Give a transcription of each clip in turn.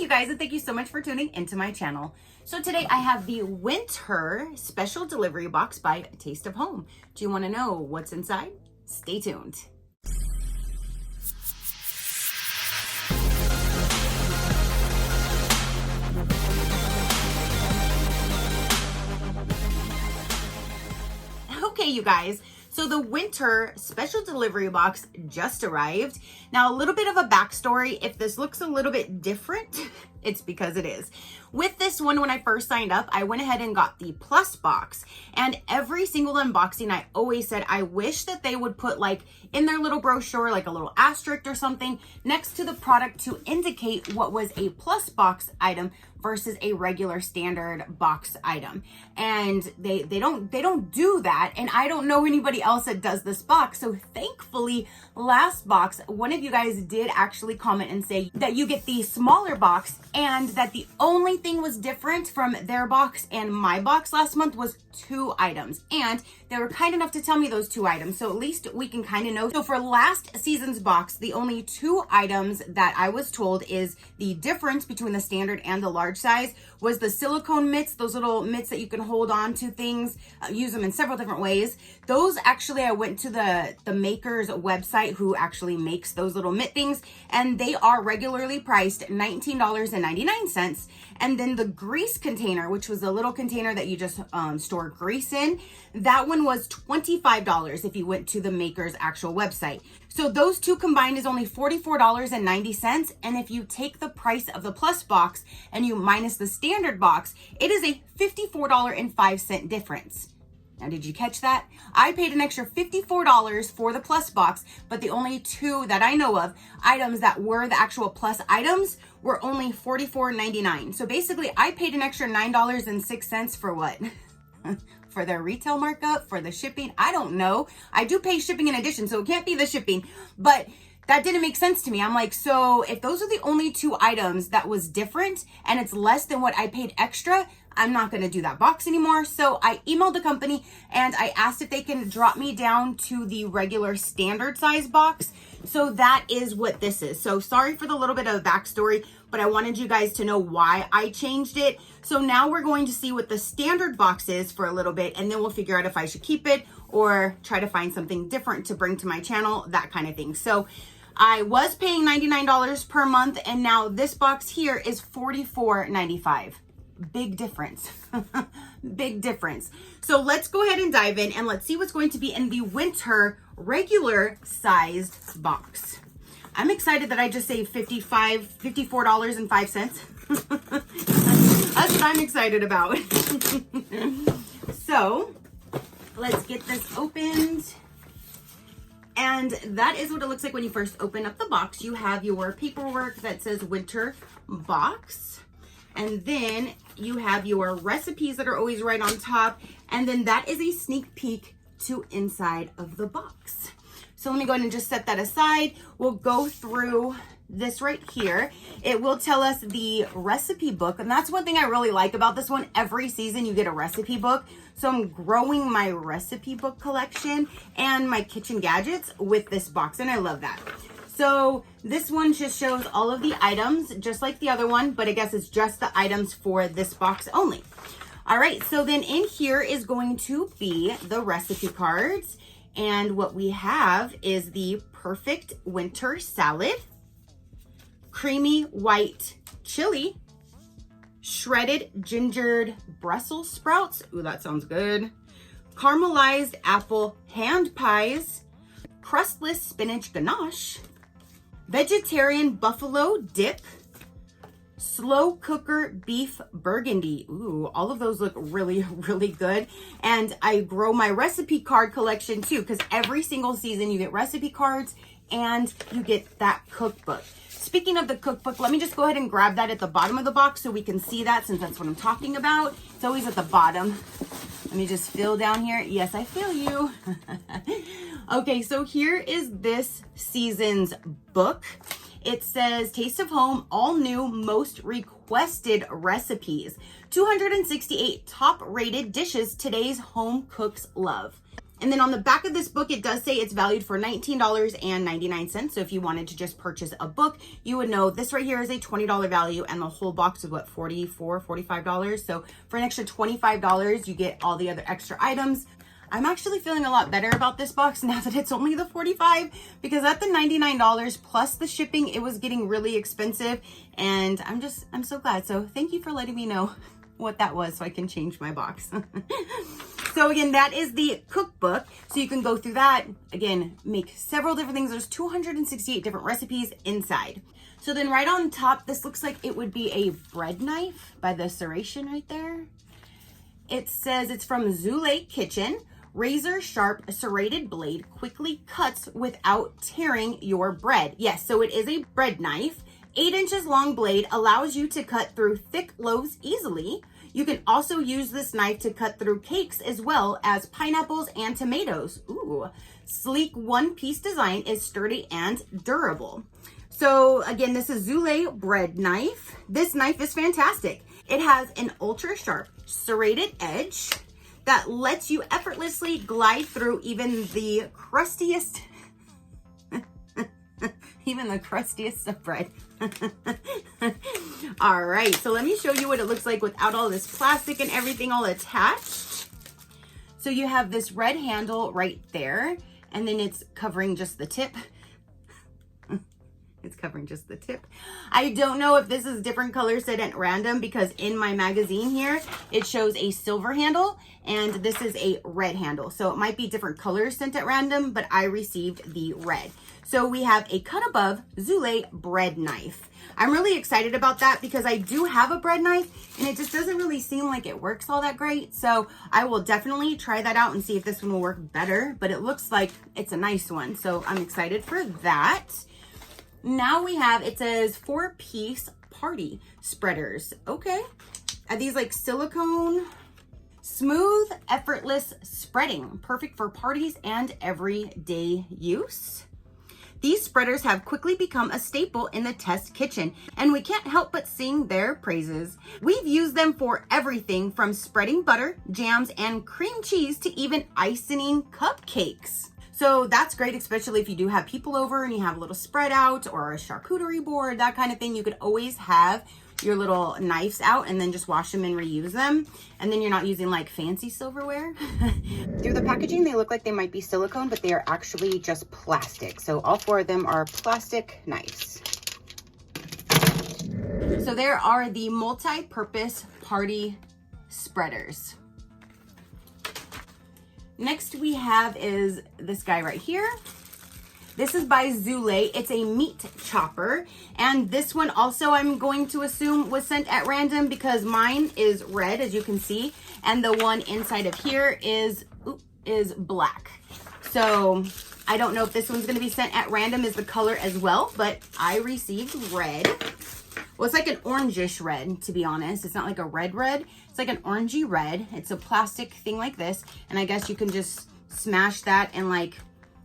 you guys, and thank you so much for tuning into my channel. So today I have the winter special delivery box by Taste of Home. Do you want to know what's inside? Stay tuned. Okay, you guys. So the winter special delivery box just arrived. Now, a little bit of a backstory. If this looks a little bit different, it's because it is. With this one, when I first signed up, I went ahead and got the plus box. And every single unboxing, I always said, I wish that they would put like in their little brochure, like a little asterisk or something next to the product to indicate what was a plus box item versus a regular standard box item. And they don't do that. And I don't know anybody else that does this box. So thankfully, last box, one of you guys did actually comment and say that you get the smaller box and that the only thing was different from their box and my box last month was 2 items. And they were kind enough to tell me those 2 items. So at least we can kind of know. So for last season's box, the only 2 items that I was told is the difference between the standard and the large size was the silicone mitts, those little mitts that you can hold on to things, use them in several different ways. Those actually, I went to the maker's website who actually makes those little mitt things, and they are regularly priced $19.99. And then the grease container, which was a little container that you just store grease in, that one was $25 if you went to the maker's actual website. So those 2 combined is only $44.90. And if you take the price of the plus box and you minus the standard box, it is a $54.05 difference. Now, did you catch that? I paid an extra $54 for the plus box, but the only 2 that I know of items that were the actual plus items were only $44.99. So basically, I paid an extra $9.06 for what? For their retail markup, for the shipping. I don't know. I do pay shipping in addition, so it can't be the shipping, but that didn't make sense to me. I'm like, so if those are the only 2 items that was different and it's less than what I paid extra, I'm not going to do that box anymore. So I emailed the company and I asked if they can drop me down to the regular standard size box. So that is what this is. So sorry for the little bit of backstory, but I wanted you guys to know why I changed it. So now we're going to see what the standard box is for a little bit, and then we'll figure out if I should keep it or try to find something different to bring to my channel, that kind of thing. So I was paying $99 per month, and now this box here is $44.95. Big difference. Big difference. So let's go ahead and dive in and let's see what's going to be in the winter regular sized box. I'm excited that I just saved $54.05. That's what I'm excited about. So let's get this opened. And that is what it looks like when you first open up the box. You have your paperwork that says winter box. And then you have your recipes that are always right on top. And then that is a sneak peek to inside of the box. So let me go ahead and just set that aside. We'll go through this right here. It will tell us the recipe book. And that's one thing I really like about this one. Every season you get a recipe book. So I'm growing my recipe book collection and my kitchen gadgets with this box. And I love that. So this one just shows all of the items, just like the other one, but I guess it's just the items for this box only. All right, so then in here is going to be the recipe cards. And what we have is the perfect winter salad, creamy white chili, shredded gingered Brussels sprouts. Ooh, that sounds good. Caramelized apple hand pies, crustless spinach ganache, vegetarian buffalo dip, slow cooker beef burgundy. Ooh, all of those look really, really good. And I grow my recipe card collection too, because every single season you get recipe cards and you get that cookbook. Speaking of the cookbook, let me just go ahead and grab that at the bottom of the box so we can see that, since that's what I'm talking about. It's always at the bottom. Let me just feel down here. Yes, I feel you. Okay, so here is this season's book. It says Taste of Home, all new, most requested recipes. 268 top rated dishes today's home cooks love. And then on the back of this book, it does say it's valued for $19.99. So if you wanted to just purchase a book, you would know this right here is a $20 value, and the whole box is what, $45. So for an extra $25, you get all the other extra items. I'm actually feeling a lot better about this box now that it's only the $45, because at the $99 plus the shipping, it was getting really expensive, and I'm so glad. So thank you for letting me know what that was so I can change my box. So again, that is the cookbook. So you can go through that, again, make several different things. There's 268 different recipes inside. So then right on top, this looks like it would be a bread knife by the serration right there. It says it's from Zule Kitchen. Razor sharp serrated blade quickly cuts without tearing your bread. Yes, so it is a bread knife. 8 inches long blade allows you to cut through thick loaves easily. You can also use this knife to cut through cakes as well as pineapples and tomatoes. Ooh, sleek one-piece design is sturdy and durable. So again, this is Zule bread knife. This knife is fantastic. It has an ultra sharp serrated edge that lets you effortlessly glide through even the crustiest of bread. All right, so let me show you what it looks like without all this plastic and everything all attached. So you have this red handle right there, and then it's covering just the tip. It's covering just the tip. I don't know if this is different colors set at random, because in my magazine here, it shows a silver handle and this is a red handle. So it might be different colors sent at random, but I received the red. So we have a cut above Zule bread knife. I'm really excited about that because I do have a bread knife and it just doesn't really seem like it works all that great. So I will definitely try that out and see if this one will work better, but it looks like it's a nice one. So I'm excited for that. Now we have, it says 4-piece party spreaders. Okay. Are these like silicone? Smooth, effortless spreading. Perfect for parties and everyday use. These spreaders have quickly become a staple in the test kitchen, and we can't help but sing their praises. We've used them for everything from spreading butter, jams, and cream cheese to even icing cupcakes. So that's great, especially if you do have people over and you have a little spread out or a charcuterie board, that kind of thing. You could always have your little knives out and then just wash them and reuse them. And then you're not using like fancy silverware. Through the packaging, they look like they might be silicone, but they are actually just plastic. So all 4 of them are plastic knives. So there are the multi-purpose party spreaders. Next we have is this guy right here. This is by Zule. It's a meat chopper. And this one also, I'm going to assume, was sent at random because mine is red, as you can see. And the one inside of here is black. So I don't know if this one's going to be sent at random as the color as well, but I received red. Well, it's like an orangish red, to be honest. It's not like a red. It's like an orangey red. It's a plastic thing like this. And I guess you can just smash that and like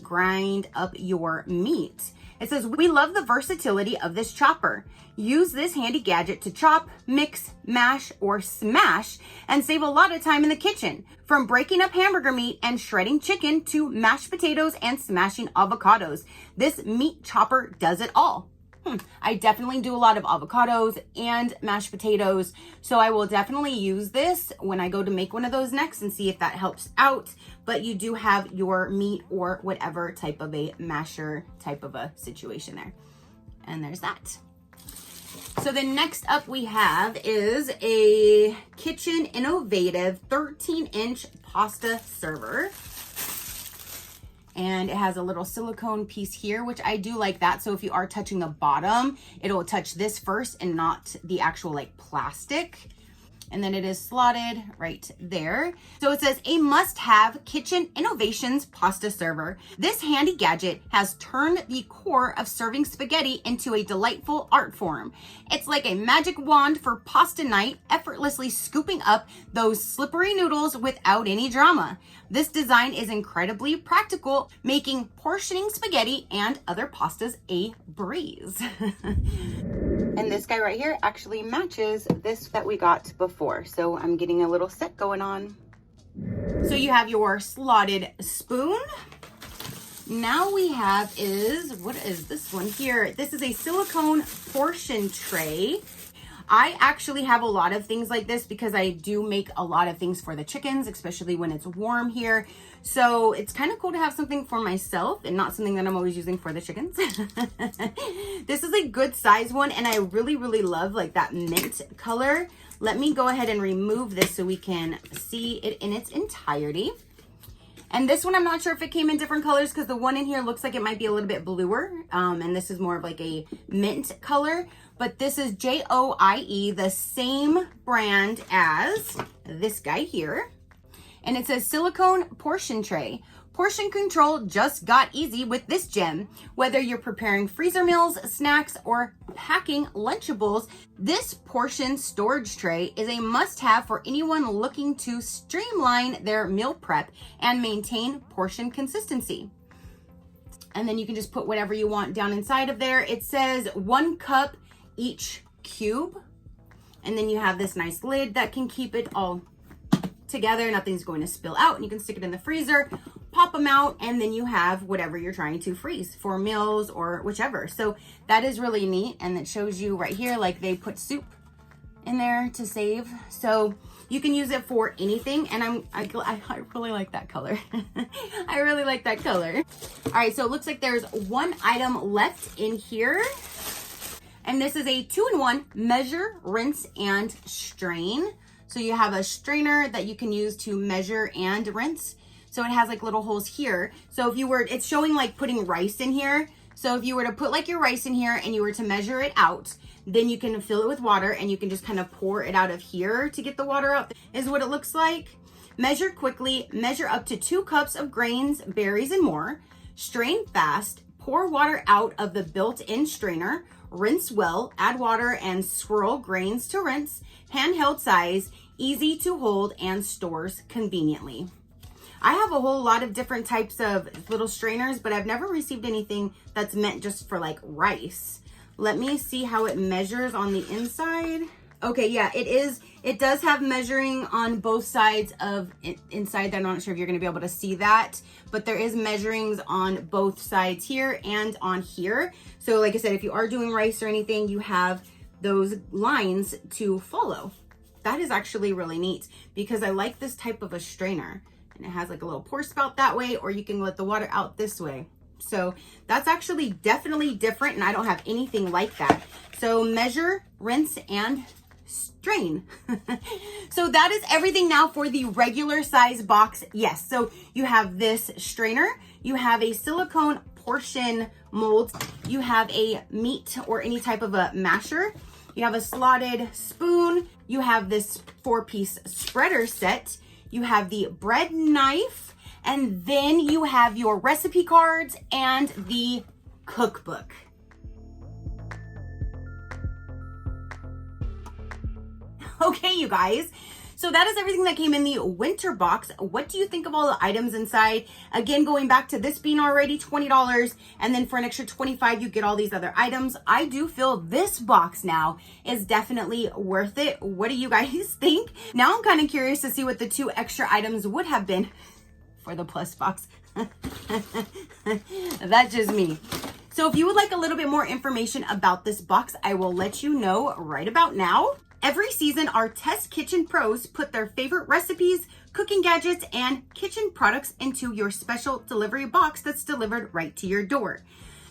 grind up your meat. It says, we love the versatility of this chopper. Use this handy gadget to chop, mix, mash, or smash and save a lot of time in the kitchen. From breaking up hamburger meat and shredding chicken to mashed potatoes and smashing avocados. This meat chopper does it all. I definitely do a lot of avocados and mashed potatoes, so I will definitely use this when I go to make one of those next and see if that helps out. But you do have your meat or whatever type of a masher type of a situation there. And there's that. So then next up we have is a Kitchen Innovative 13-inch pasta server. And it has a little silicone piece here, which I do like that. So if you are touching the bottom, it'll touch this first and not the actual like plastic. And then it is slotted right there. So it says a must-have Kitchen Innovations pasta server. This handy gadget has turned the core of serving spaghetti into a delightful art form. It's like a magic wand for pasta night, effortlessly scooping up those slippery noodles without any drama. This design is incredibly practical, making portioning spaghetti and other pastas a breeze. And this guy right here actually matches this that we got before. So I'm getting a little set going on. So you have your slotted spoon. Now we have what is this one here? This is a silicone portion tray. I actually have a lot of things like this because I do make a lot of things for the chickens, especially when it's warm here. So it's kind of cool to have something for myself and not something that I'm always using for the chickens. This is a good size one, and I really, really love like that mint color. Let me go ahead and remove this so we can see it in its entirety. And this one, I'm not sure if it came in different colors because the one in here looks like it might be a little bit bluer. And this is more of like a mint color. But this is JOIE, the same brand as this guy here. And it says silicone portion tray. Portion control just got easy with this gem. Whether you're preparing freezer meals, snacks, or packing Lunchables, this portion storage tray is a must-have for anyone looking to streamline their meal prep and maintain portion consistency. And then you can just put whatever you want down inside of there. It says 1 cup each cube. And then you have this nice lid that can keep it all together. Nothing's going to spill out, and you can stick it in the freezer, pop them out, and then you have whatever you're trying to freeze for meals or whichever. So that is really neat, and it shows you right here, like they put soup in there to save. So you can use it for anything, and I really like that color. I really like that color. All right, so it looks like there's one item left in here. And this is a 2-in-1 measure, rinse, and strain. So you have a strainer that you can use to measure and rinse. So it has like little holes here. So if you were, it's showing like putting rice in here. So if you were to put like your rice in here and you were to measure it out, then you can fill it with water and you can just kind of pour it out of here to get the water out, is what it looks like. Measure quickly, measure up to 2 cups of grains, berries, and more. Strain fast, pour water out of the built-in strainer. Rinse well, add water and swirl grains to rinse. Handheld size, easy to hold, and stores conveniently. I have a whole lot of different types of little strainers, but I've never received anything that's meant just for like rice. Let me see how it measures on the inside. Okay, yeah, it does have measuring on both sides of inside. I'm not sure if you're going to be able to see that, but there is measurings on both sides here and on here. So like I said, if you are doing rice or anything, you have those lines to follow. That is actually really neat because I like this type of a strainer, and it has like a little pour spout that way, or you can let the water out this way. So that's actually definitely different, and I don't have anything like that. So measure, rinse, and strain. So that is everything now for the regular size box. Yes, so you have this strainer, you have a silicone portion mold, you have a meat or any type of a masher, you have a slotted spoon, you have this 4-piece spreader set, you have the bread knife, and then you have your recipe cards and the cookbook. Okay, you guys. So that is everything that came in the winter box. What do you think of all the items inside? Again, going back to this being already $20, and then for an extra $25, you get all these other items. I do feel this box now is definitely worth it. What do you guys think? Now I'm kind of curious to see what the 2 extra items would have been for the plus box. That's just me. So if you would like a little bit more information about this box, I will let you know right about now. Every season, our test kitchen pros put their favorite recipes, cooking gadgets, and kitchen products into your special delivery box that's delivered right to your door.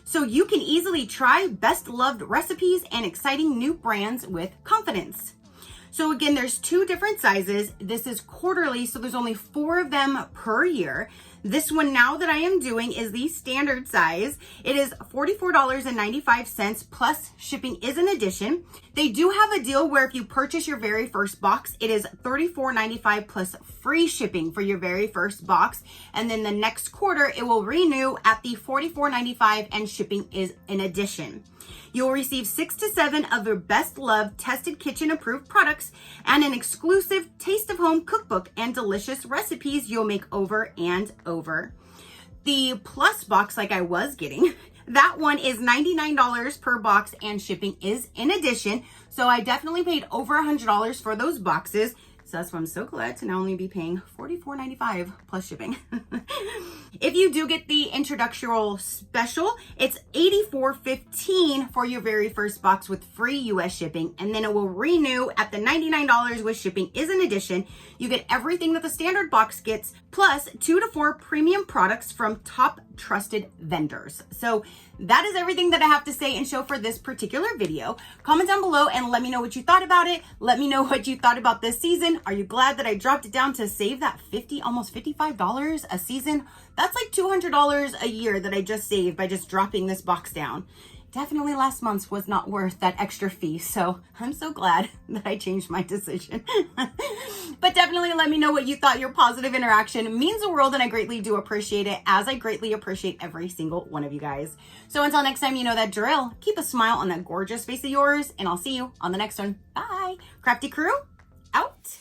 So you can easily try best loved recipes and exciting new brands with confidence. So again, there's 2 different sizes. This is quarterly, so there's only 4 of them per year. This one now that I am doing is the standard size. It is $44.95 plus shipping is an addition. They do have a deal where if you purchase your very first box, it is $34.95 plus free shipping for your very first box. And then the next quarter, it will renew at the $44.95 and shipping is an addition. You'll receive 6 to 7 of your best loved tested kitchen approved products and an exclusive taste of home cookbook and delicious recipes you'll make over and over. The plus box, like I was getting, that one is $99 per box and shipping is in addition. So I definitely paid over $100 for those boxes. So that's why I'm so glad to now only be paying $44.95 plus shipping. If you do get the introductory special, it's $84.15 for your very first box with free US shipping, and then it will renew at the $99 with shipping is an addition. You get everything that the standard box gets, plus 2 to 4 premium products from top trusted vendors. So that is everything that I have to say and show for this particular video. Comment down below and let me know what you thought about it. Let me know what you thought about this season. Are you glad that I dropped it down to save that almost $55 a season? That's like $200 a year that I just saved by just dropping this box down. Definitely last month's was not worth that extra fee. So I'm so glad that I changed my decision. But definitely let me know what you thought. Your positive interaction means the world, and I greatly do appreciate it, as I greatly appreciate every single one of you guys. So until next time, you know that drill. Keep a smile on that gorgeous face of yours, and I'll see you on the next one. Bye. Crafty crew, out.